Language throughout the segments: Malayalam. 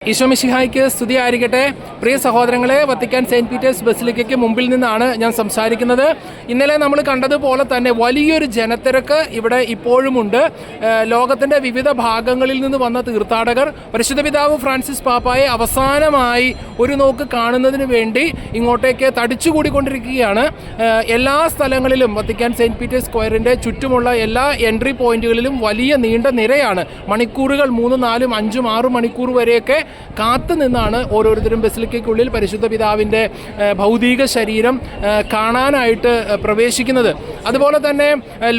ഈശോ മിശിഹായ്ക്ക് സ്തുതിയായിരിക്കട്ടെ. പ്രിയ സഹോദരങ്ങളെ, വത്തിക്കാൻ സെയിൻറ്റ് പീറ്റേഴ്സ് ബസിലിക്കയ്ക്ക് മുമ്പിൽ നിന്നാണ് ഞാൻ സംസാരിക്കുന്നത്. ഇന്നലെ നമ്മൾ കണ്ടതുപോലെ തന്നെ വലിയൊരു ജനത്തിരക്ക് ഇവിടെ ഇപ്പോഴുമുണ്ട്. ലോകത്തിൻ്റെ വിവിധ ഭാഗങ്ങളിൽ നിന്ന് വന്ന തീർത്ഥാടകർ പരിശുദ്ധ പിതാവ് ഫ്രാൻസിസ് പാപ്പായെ അവസാനമായി ഒരു നോക്ക് കാണുന്നതിന് വേണ്ടി ഇങ്ങോട്ടേക്ക് തടിച്ചുകൂടിക്കൊണ്ടിരിക്കുകയാണ്. എല്ലാ സ്ഥലങ്ങളിലും വത്തിക്കാൻ സെയിൻറ്റ് പീറ്റേഴ്സ് സ്ക്വയറിൻ്റെ ചുറ്റുമുള്ള എല്ലാ എൻട്രി പോയിന്റുകളിലും വലിയ നീണ്ട നിരയാണ്. മണിക്കൂറുകൾ 3, 4, 5, 6 മണിക്കൂർ വരെയൊക്കെ കാത്തു നിന്നാണ് ഓരോരുത്തരും ബസിലിക്കയ്ക്കുള്ളിൽ പരിശുദ്ധ പിതാവിൻ്റെ ഭൗതിക ശരീരം കാണാനായിട്ട് പ്രവേശിക്കുന്നത്. അതുപോലെ തന്നെ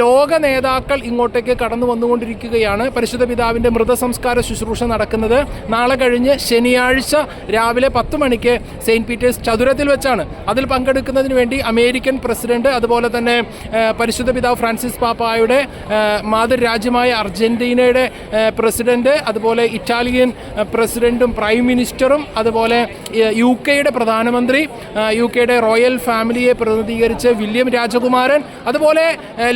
ലോക നേതാക്കൾ ഇങ്ങോട്ടേക്ക് കടന്നു വന്നുകൊണ്ടിരിക്കുകയാണ്. പരിശുദ്ധ പിതാവിൻ്റെ മൃതസംസ്കാര ശുശ്രൂഷ നടക്കുന്നത് നാളെ കഴിഞ്ഞ് ശനിയാഴ്ച രാവിലെ 10 മണിക്ക് സെയിൻറ്റ് പീറ്റേഴ്സ് ചതുരത്തിൽ വെച്ചാണ്. അതിൽ പങ്കെടുക്കുന്നതിന് വേണ്ടി അമേരിക്കൻ പ്രസിഡന്റ്, അതുപോലെ തന്നെ പരിശുദ്ധ പിതാവ് ഫ്രാൻസിസ് പാപ്പായുടെ മാതൃരാജ്യമായ അർജന്റീനയുടെ പ്രസിഡന്റ്, അതുപോലെ ഇറ്റാലിയൻ പ്രസിഡന്റും പ്രൈം മിനിസ്റ്ററും, അതുപോലെ UK-യുടെ പ്രധാനമന്ത്രി, UK-യുടെ റോയൽ ഫാമിലിയെ പ്രതിനിധീകരിച്ച് വില്യം രാജകുമാരൻ, അതുപോലെ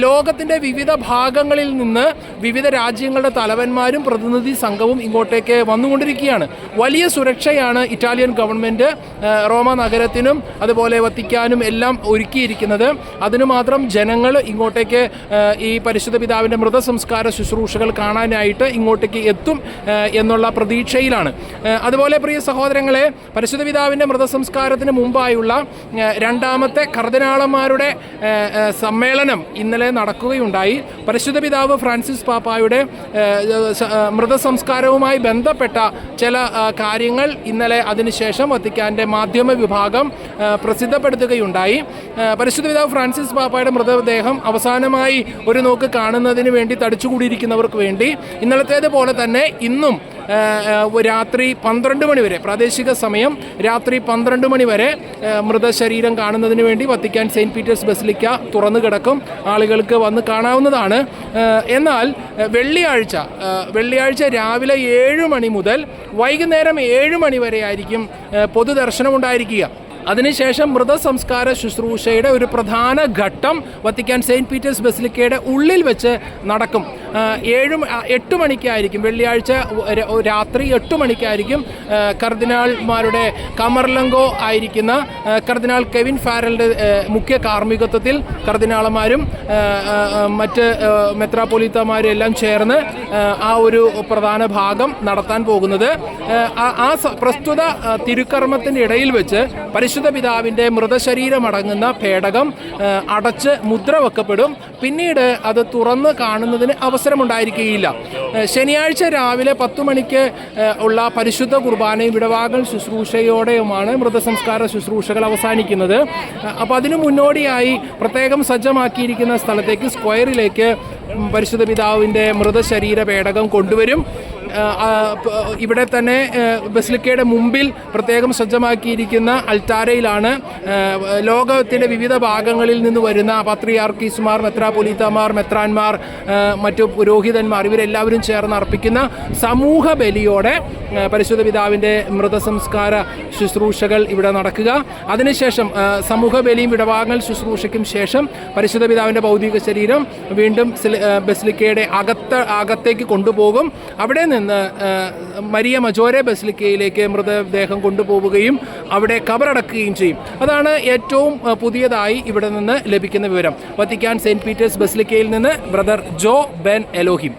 ലോകത്തിൻ്റെ വിവിധ ഭാഗങ്ങളിൽ നിന്ന് വിവിധ രാജ്യങ്ങളുടെ തലവന്മാരും പ്രതിനിധി സംഘവും ഇങ്ങോട്ടേക്ക് വന്നുകൊണ്ടിരിക്കുകയാണ്. വലിയ സുരക്ഷയാണ് ഇറ്റാലിയൻ ഗവൺമെൻറ് റോമ നഗരത്തിനും അതുപോലെ വത്തിക്കാനും എല്ലാം ഒരുക്കിയിരിക്കുന്നത്. അതിനു മാത്രം ജനങ്ങൾ ഇങ്ങോട്ടേക്ക് ഈ പരിശുദ്ധ പിതാവിൻ്റെ മൃതസംസ്കാര ശുശ്രൂഷകൾ കാണാനായിട്ട് ഇങ്ങോട്ടേക്ക് എത്തും എന്നുള്ള പ്രതീക്ഷയിലാണ്. അതുപോലെ പ്രിയ സഹോദരങ്ങളെ, പരിശുദ്ധ പിതാവിൻ്റെ മൃതസംസ്കാരത്തിന് മുമ്പായുള്ള രണ്ടാമത്തെ കർദിനാളന്മാരുടെ സമ്മേളനം ഇന്നലെ നടക്കുകയുണ്ടായി. പരിശുദ്ധ പിതാവ് ഫ്രാൻസിസ് പാപ്പായുടെ മൃതസംസ്കാരവുമായി ബന്ധപ്പെട്ട ചില കാര്യങ്ങൾ ഇന്നലെ അതിനുശേഷം വത്തിക്കാൻ്റെ മാധ്യമ വിഭാഗം പ്രസിദ്ധപ്പെടുത്തുകയുണ്ടായി. പരിശുദ്ധ പിതാവ് ഫ്രാൻസിസ് പാപ്പായുടെ മൃതദേഹം അവസാനമായി ഒരു നോക്ക് കാണുന്നതിന് വേണ്ടി തടിച്ചുകൂടിയിരിക്കുന്നവർക്ക് വേണ്ടി ഇന്നലത്തേതുപോലെ തന്നെ ഇന്നും രാത്രി 12 മണി വരെ, പ്രാദേശിക സമയം രാത്രി 12 മണി വരെ മൃതശരീരം കാണുന്നതിന് വേണ്ടി വത്തിക്കാൻ സെയിൻറ്റ് പീറ്റേഴ്സ് ബസിലിക്ക തുറന്നു കിടക്കും. ആളുകൾക്ക് വന്ന് കാണാവുന്നതാണ്. എന്നാൽ വെള്ളിയാഴ്ച രാവിലെ 7 മണി മുതൽ വൈകുന്നേരം 7 മണി വരെ ആയിരിക്കും പൊതുദർശനം ഉണ്ടായിരിക്കുക. അതിനുശേഷം മൃതസംസ്കാര ശുശ്രൂഷയുടെ ഒരു പ്രധാന ഘട്ടം വത്തിക്കാൻ സെയിൻറ്റ് പീറ്റേഴ്സ് ബസിലിക്കയുടെ ഉള്ളിൽ വെച്ച് നടക്കും. 8 മണിക്കായിരിക്കും, വെള്ളിയാഴ്ച രാത്രി 8 മണിക്കായിരിക്കും കർദിനാൾമാരുടെ കമർലങ്കോ ആയിരിക്കുന്ന കർദിനാൾ കെവിൻ ഫാരലിൻ്റെ മുഖ്യ കാർമ്മികത്വത്തിൽ കർദിനാളന്മാരും മറ്റ് മെത്രാപ്പൊലീത്തമാരും എല്ലാം ചേർന്ന് ആ ഒരു പ്രധാന ഭാഗം നടത്താൻ പോകുന്നത്. ആ പ്രസ്തുത തിരുക്കർമ്മത്തിൻ്റെ ഇടയിൽ വെച്ച് പരിശുദ്ധ പിതാവിൻ്റെ മൃതശരീരമടങ്ങുന്ന പേടകം അടച്ച് മുദ്ര വെക്കപ്പെടും. പിന്നീട് അത് തുറന്ന് കാണുന്നതിന് അവസരമുണ്ടായിരിക്കുകയില്ല. ശനിയാഴ്ച രാവിലെ 10 മണിക്ക് ഉള്ള പരിശുദ്ധ കുർബാനയും വിടവാങ്ങൽ ശുശ്രൂഷയോടെയുമാണ് മൃതസംസ്കാര ശുശ്രൂഷകൾ അവസാനിക്കുന്നത്. അപ്പോൾ അതിനു മുന്നോടിയായി പ്രത്യേകം സജ്ജമാക്കിയിരിക്കുന്ന സ്ഥലത്തേക്ക്, സ്ക്വയറിലേക്ക് പരിശുദ്ധ പിതാവിൻ്റെ മൃതശരീര പേടകം കൊണ്ടുവരും. ഇവിടെ തന്നെ ബസിലിക്കയുടെ മുമ്പിൽ പ്രത്യേകം സജ്ജമാക്കിയിരിക്കുന്ന അൾത്താരയിലാണ് ലോകത്തിൻ്റെ വിവിധ ഭാഗങ്ങളിൽ നിന്ന് വരുന്ന പത്രിയാർക്കീസുമാർ, മെത്രാപ്പൊലീത്തമാർ, മെത്രാന്മാർ, മറ്റു പുരോഹിതന്മാർ ഇവരെല്ലാവരും ചേർന്ന് അർപ്പിക്കുന്ന സമൂഹ ബലിയോടെ പരിശുദ്ധ പിതാവിൻ്റെ മൃതസംസ്കാര ശുശ്രൂഷകൾ ഇവിടെ നടക്കുക. അതിനുശേഷം സമൂഹ ബലിയും വിടവാങ്ങൽ ശുശ്രൂഷയ്ക്കും ശേഷം പരിശുദ്ധ പിതാവിൻ്റെ ഭൗതിക ശരീരം വീണ്ടും ബസിലിക്കയുടെ അകത്തേക്ക് കൊണ്ടുപോകും. അവിടെ നിന്ന് മരിയ മജോരെ ബസിലിക്കയിലേക്ക് മൃതദേഹം കൊണ്ടുപോവുകയും അവിടെ കബറടക്കുകയും ചെയ്യും. അതാണ് ഏറ്റവും പുതിയതായി ഇവിടെ നിന്ന് ലഭിക്കുന്ന വിവരം. വത്തിക്കാൻ സെയിൻറ്റ് പീറ്റേഴ്സ് ബസിലിക്കയിൽ നിന്ന് ബ്രദർ ജോ ബെൻ എലോഹിം.